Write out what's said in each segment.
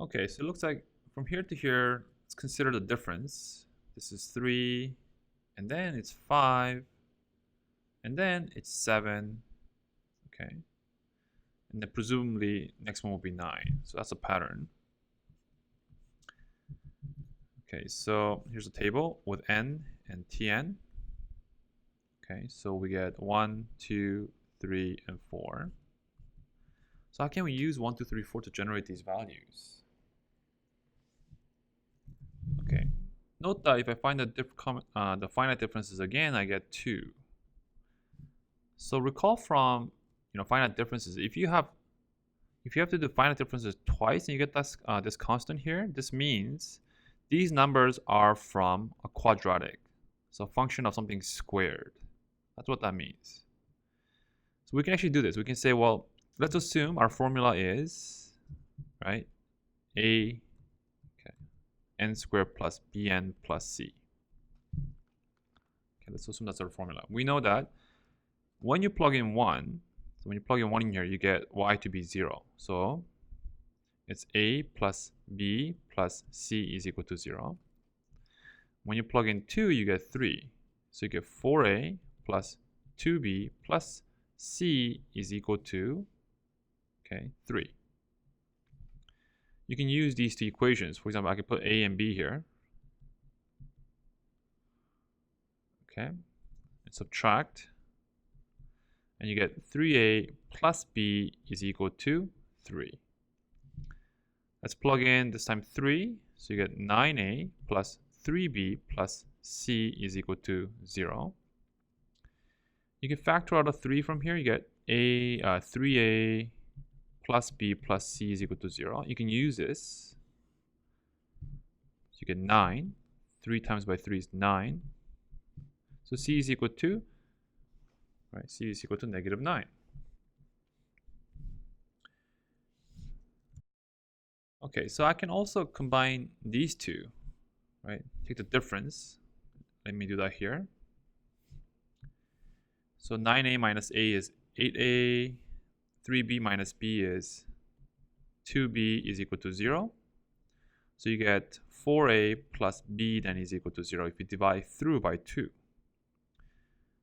Okay, so it looks like from here to here, let's consider the difference. This is 3, and then it's 5, and then it's 7. Okay. And then presumably next one will be 9. So that's a pattern. Okay, so here's a table with n and tn. Okay, so we get 1, 2, 3, and 4. So how can we use 1, 2, 3, 4 to generate these values? Okay, note that if I find the finite differences again, I get 2. So recall from finite differences, if you have to do finite differences twice and you get this constant here, this means these numbers are from a quadratic, so a function of something squared. That's what that means. So we can actually do this. We can say, well, let's assume our formula is, right, n squared plus bn plus c. Okay, let's assume that's our formula. We know that when you plug in 1, so when you plug in 1 in here, you get y to be 0. So it's a plus b plus c is equal to 0. When you plug in 2, you get 3. So you get 4a plus 2b plus c is equal to 3. You can use these two equations. For example, I can put a and b here. Okay, and subtract. And you get 3a plus b is equal to 3. Let's plug in this time 3. So you get 9a plus 3b plus c is equal to 0. You can factor out a 3 from here. You get 3a plus b plus c is equal to 0. You can use this. So you get 9. 3 times by 3 is 9. So c is equal to, right, c is equal to negative 9. Okay, so I can also combine these two, right? Take the difference. Let me do that here. So 9a minus a is 8a. 3b minus b is 2b is equal to 0. So you get 4a plus b then is equal to 0 if you divide through by 2.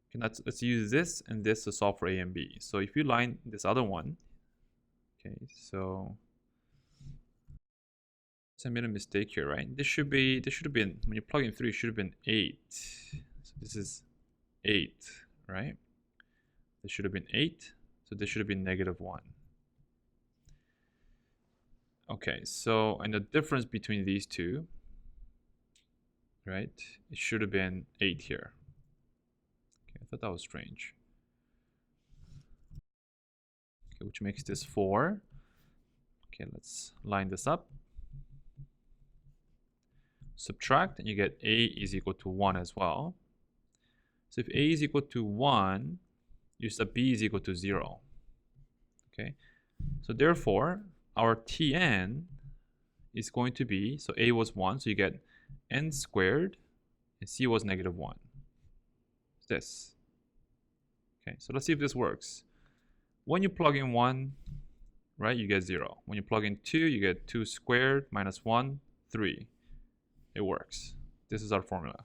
Okay, let's use this and this to solve for a and b. So if you line this other one, okay, so I made a mistake here, right? This should have been, when you plug in 3, it should have been 8. So this is 8, right? This should have been 8. So this should have been negative 1. Okay, so and the difference between these two, right? It should have been 8 here. Okay, I thought that was strange. Okay, which makes this 4. Okay, let's line this up. Subtract, and you get a is equal to 1 as well. So if a is equal to 1, you set b is equal to 0. Okay, so therefore our Tn is going to be, so a was 1, so you get n squared, and c was negative 1. It's this. Okay, so let's see if this works. When you plug in 1, right, you get 0. When you plug in 2, you get 2 squared minus 1, 3. It works. This is our formula.